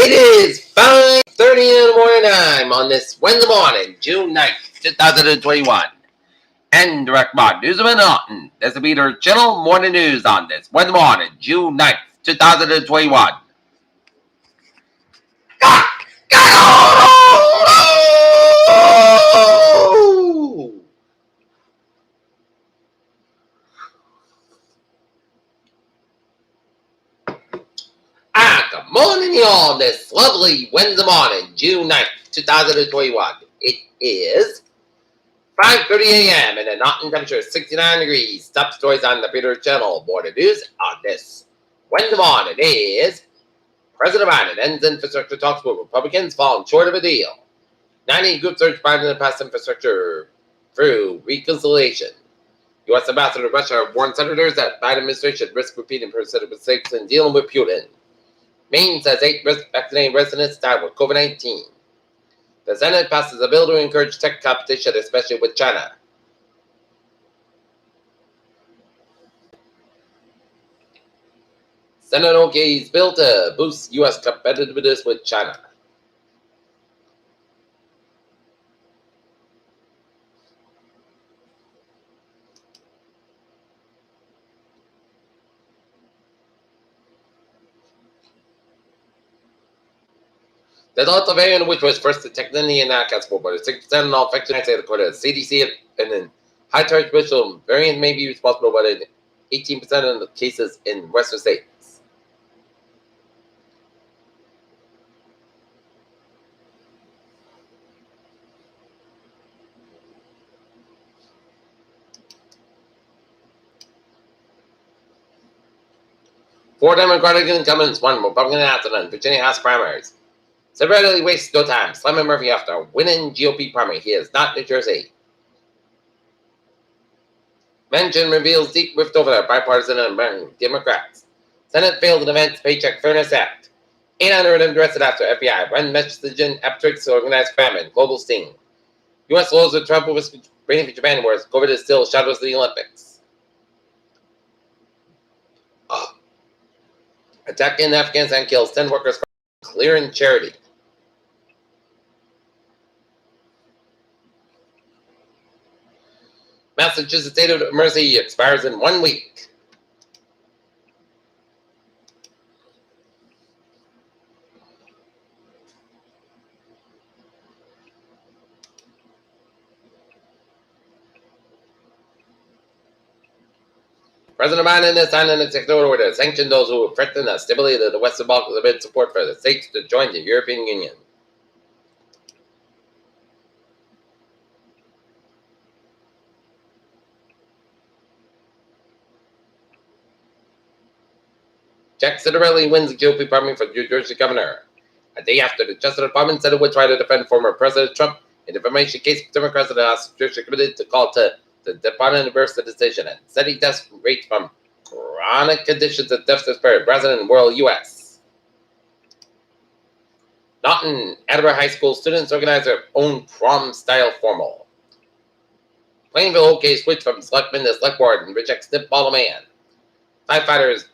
It is 5:30 in the morning time on this Wednesday morning, June 9th, 2021. And direct mod news of Manhattan. This will be the channel morning news on this Wednesday morning, June 9th, 2021. Good morning, y'all, this lovely Wednesday morning, June 9th, 2021. It is 5:30 a.m. and the Nottingham temperature is 69 degrees. Top stories on the Peter Channel. Morning news on this Wednesday morning is President Biden ends infrastructure talks with Republicans falling short of a deal. 90 groups urge Biden to pass infrastructure through reconciliation. U.S. Ambassador to Russia warned senators that Biden administration risk repeating president mistakes in dealing with Putin. Maine says 8 vaccinated residents died with COVID-19. The Senate passes a bill to encourage tech competition, especially with China. Senate okays bill to boost U.S. competitiveness with China. The Delta variant, which was first detected in the United States, but 6% of all infected in the United States, according to the CDC, and then high transmission variant may be responsible for 18% of the cases in Western states. Four Democratic incumbents won Republican after the Virginia House primaries. Severely wastes no time. Simon Murphy after winning GOP primary. He is not New Jersey. Manchin reveals deep rift over the bipartisan American Democrats. Senate failed to advance Paycheck Fairness Act. 800 arrested after FBI run messaging app tricks to organize famine. Global sting. U.S. laws with Trump was bringing for Japan, whereas COVID is still shadows of the Olympics. Attack in Afghanistan kills 10 workers for clearing charity. Massachusetts state of emergency expires in 1 week. President Biden has signed an executive order to sanction those who threaten the stability of the Western Balkans amid support for the states to join the European Union. Jack Ciattarelli wins the GOP primary for New Jersey governor. A day after the Justice Department said it would try to defend former President Trump in the defamation case, Democrats in the House Judiciary Committee to call to the Department to reverse the decision and steady death rates from chronic conditions of death disparity, President World U.S. Naughton, Attleboro High School students organize their own prom-style formal. Plainville OK switch from selectman to select board and rejects Snip Ball Man. Firefighters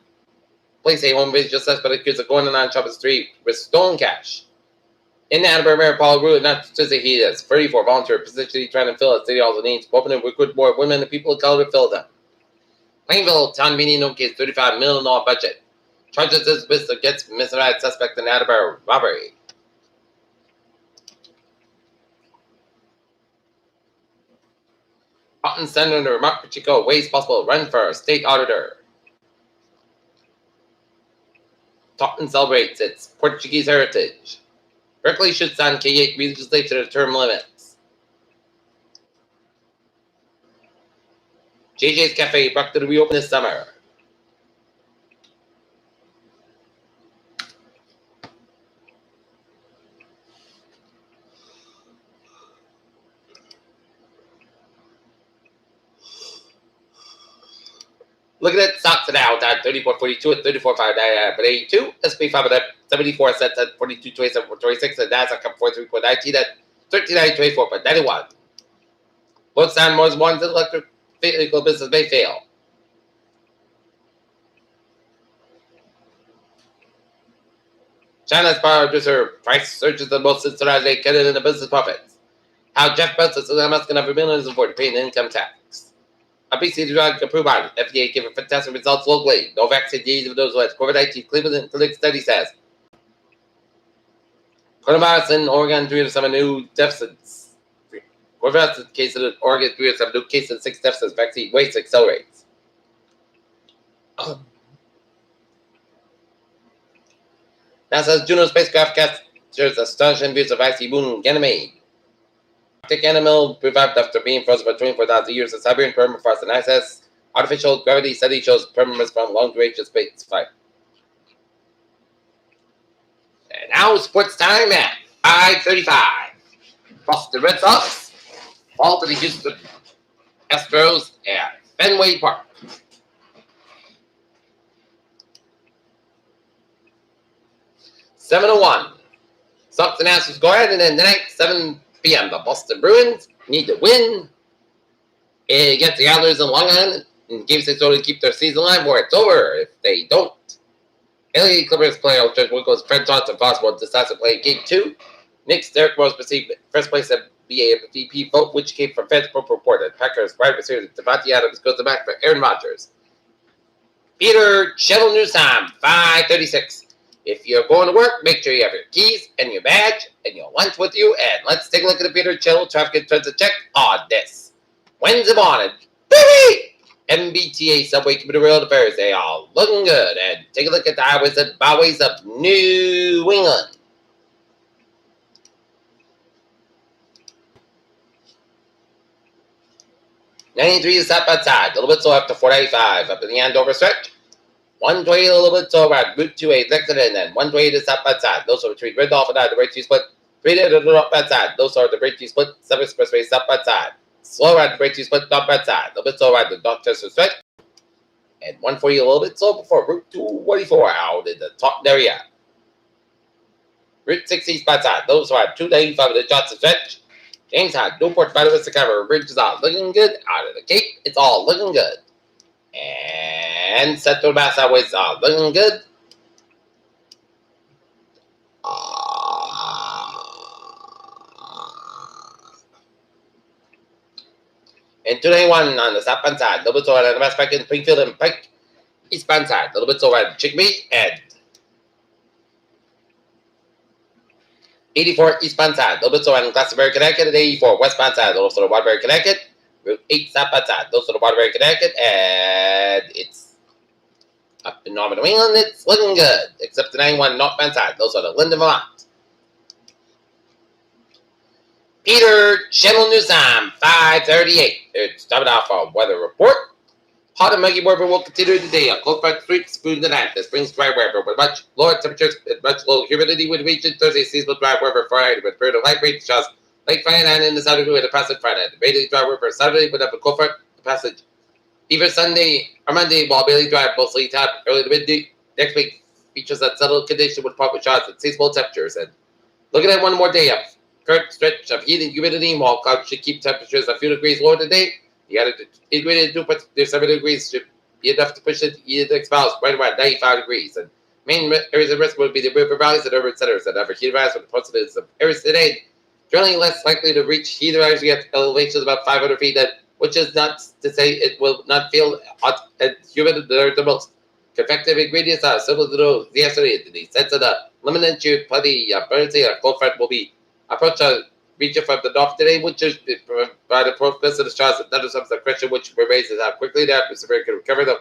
place a home visit suspect accused of going on Chopper Street with stolen cash. In Attleboro, Mayor Paul Root announced Tuesday he has 34 volunteer positions trying to fill at City Hall's needs, hoping to recruit more women and people of color to fill them. Plainville town meeting okays $35 million budget. Charges dismissed against misdemeanor suspect in Attleboro robbery. Taunton Senator Mark Pacheco weighs possible run for state auditor. Taunton celebrates its Portuguese heritage. Berkeley should sign K-8 legislature to term limits. JJ's Cafe projected to reopen this summer. Look at it, stocks now at 34.42 at 34.5 SP 5 at 74 cents at 42.27.46, and Nasdaq up 43.19 at 39.24.91. Both San Moore's ones electric vehicle business may fail. China's power producer price surges the most since they cut it in the business profits. How Jeff Bezos and Elon Musk can have millions for paying income tax. Obesity drug approved by FDA giving fantastic results locally. No vaccine needs of those with COVID-19. Cleveland Clinic study says. Coronavirus in Oregon, 307 new deficits. Coronavirus case in Oregon, 307 new cases, 6 deficits. Vaccine waste accelerates. NASA's Juno spacecraft captures astonishing views of icy moon Ganymede. Arctic animal revived after being frozen for 24,000 years in Siberian permafrost and ISS. Artificial gravity study shows permafrost from long-duration space flight. And now sports time at 5:35. Boston Red Sox fall to the Houston Astros at Fenway Park. 7:01. Sox and Astros go ahead, and then tonight, 7 p.m. The Boston Bruins need to win against the Islanders in Long Island in Game 6 to keep their season alive, or it's over if they don't. LA Clippers play out Wiggins, Fred Johnson, possible decisive play in Game 2. Knicks, Derrick Rose received first place at NBA MVP vote, which came from Fed's reported. Packers wide receiver Devontae Adams goes back for Aaron Rodgers. Peter Shuttle News Time, 5:36. If you're going to work, make sure you have your keys and your badge and your lunch with you. And let's take a look at the Peter Chittle traffic transit check on this Wednesday morning. Baby! MBTA subway commuter rail affairs, they are looking good. And take a look at the highways and byways of New England. '93 is up outside, a little bit slow after 495 up in the Andover stretch. 120 a little bit slow around Route 28 exit, and then 120 is up outside. Those are between Red-Dolphin and the Breakthrough Split. 3 to the up outside. Those are the Breakthrough Split. 7 expressway is up outside. Slow around the Breakthrough Split, up outside. A little bit slow around the Dorchester stretch. And 140 a little bit slow before Route 244 out in the top area. Route 60 is outside. Those are 295 in the Johnson stretch. James Hyde, Newport, Vitamin Cover, bridges are looking good. Out of the Cape, it's all looking good. And Central Mass Highways are looking good. And 291 on the southbound side, a little bit slower on the Mass Pike in Springfield and Pike, eastbound side, a little bit slower on Chickabee and 84 eastbound side, a little bit slower on Glastonbury, Connecticut, and 84 westbound side, a little slower on Waterbury, Connecticut. Route 8 southbound side, those are the Waterbury, Connecticut, and it's up in Northern New England, it's looking good, except the 91 northbound side, those are the Linden, Vermont. Peter Channel News Time, 5:38. It's time out for a weather report. Hot and muggy weather will continue today. A cold front streaks through the night. The spring's dry weather with much lower temperatures and much lower humidity with region. Thursday, seasonal dry weather Friday with period of light rain showers. Late Friday night in the Saturday with a passage Friday. The mainly dry weather Saturday with a cold front passage. Either Sunday or Monday while mainly dry mostly time early to midday. Next week features that settled condition with proper showers and seasonal temperatures. And looking at one more day up. Current stretch of heat and humidity, while clouds should keep temperatures a few degrees lower today. The added ingredient 2.7 degrees should be enough to push the index values right around 95 degrees. And main areas of risk would be the river valleys and urban centers that have a heat rise with the possibilities of areas today. Generally less likely to reach heat rise at elevations about 500 feet, which is not to say it will not feel hot and humid the most. Convective ingredients are similar to those yesterday in the sense of the limited plenty of buoyancy or cold front will be approach a region from the north today, which is by the progress of the showers and thunderstorms. The question which remains is how quickly the atmosphere can recover them.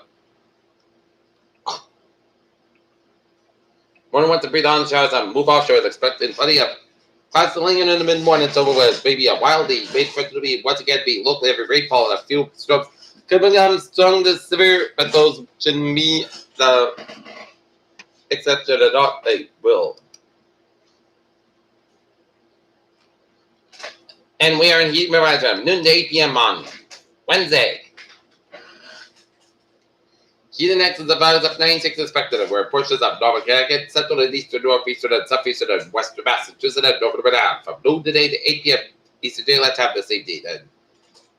Morning want to breathe on showers and move offshore, expecting plenty of clouds to linger in the mid-morning until maybe a wild day, wait for it to be once again be locally every rainfall and a few storms could become strong to severe, but those shouldn't be the exception or not, they will. And we are in heat rise from noon to 8 p.m. on Wednesday. Heat index is about up 96 expected, where portions of Northern Connecticut, central and eastern, northeastern, and southeastern, and western Massachusetts, and northern Rhode from noon today to 8 p.m. Eastern Daylight Time the same day. And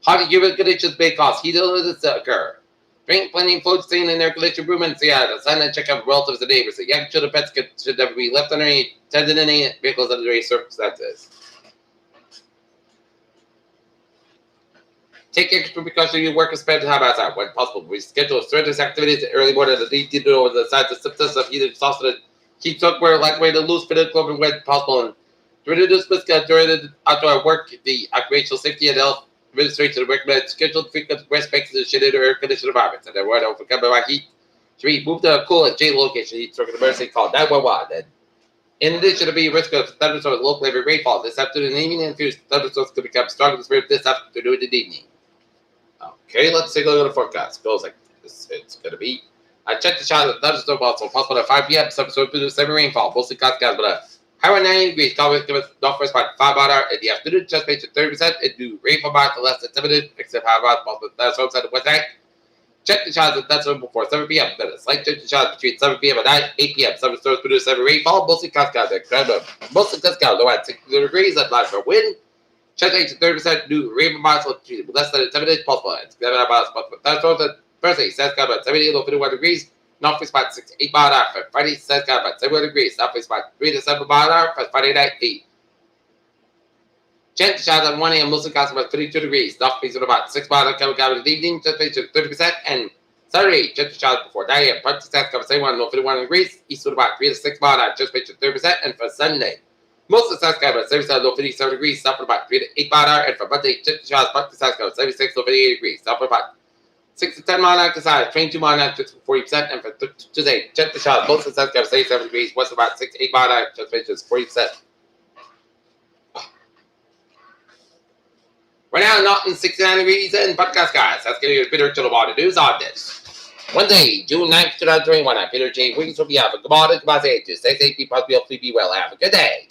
hot and humid conditions may cause heat illnesses to occur. Drink plenty of food, staying in air conditioned improvements. Yeah, the sign and check out relatives and neighbors. The young children, pets should never be left underneath, tended in any vehicles under any circumstances. Take extra precaution in your work and spend time outside when possible. Reschedule strenuous activities in early morning to lead you to over the signs and symptoms of either exhausted. Keep footwear lightweight and loose fitted clothing when possible. And to reduce risk during the outdoor work, the Occupational Safety and Health Administration recommends scheduled frequent rest breaks in shaded or air-conditioned environments. And then don't overcome by heat. 3. Move to a cool and shady location. Heat stroke emergency, call 911. And in addition to being risk of thunderstorms, local heavy rainfall this afternoon and evening, and fierce thunderstorms could become stronger this afternoon and evening. Okay, let's take a look at the forecast. Feels like it's going to be. I checked the shot of thunderstorm also possible at 5 p.m. Some sort of semi rainfall, mostly clouds, but a high around 90 degrees. Clouds give us northwest by 5 hour in the afternoon. Just made to 30%. It do rainfall by to less than 7 minutes, except high hours possible thunderstorms at the west side. Check the shots of thunderstorm before 7 p.m. Then a slight check the shots between 7 p.m. and 8 p.m. Some storms produce heavy rainfall, mostly clouds, mostly clouds, low at 60 degrees. At live for wind. Check rate to 30%, new rainbow miles less than 7 minutes possible. It's 7 miles possible. Thunderstorms on Thursday, South Sky about 70 to 51 degrees. North spot 6 to 8 mile an hour. For Friday, South Sky about 71 degrees. South spot 3 to 7 mile an hour. For Friday night, 8. Check the shots on 1 a.m. mostly clouds about 32 degrees. North face at about 6 mile an hour. Coming in the evening, check rate to 30%. And Saturday, check the shots before 9 a.m. Parts of South Sky about 71 to 51 degrees. East at about 3 to 6 mile an hour. Just rate to 30%. And for Sunday, most of the South Sky about 77 to 57 degrees, south about 3 to 8 mile an hour, and for Monday, check the shots, park the South Sky about 76 to 58 degrees, south about 6 to 10 mile an hour to side, 22 mile an hour, just 40%, and for Tuesday, check the shots, most of the South Sky about 77 degrees, west about 6 to 8 mile an hour, just 40%. Right now, Norton 69 degrees and podcast skies. That's getting your Peter Chilliwater news on this. Wednesday, June 9th, 2021. I'm Peter J. Wiggins will be out. Good morning, good morning, stay safe, be positive, be well. Have a good day.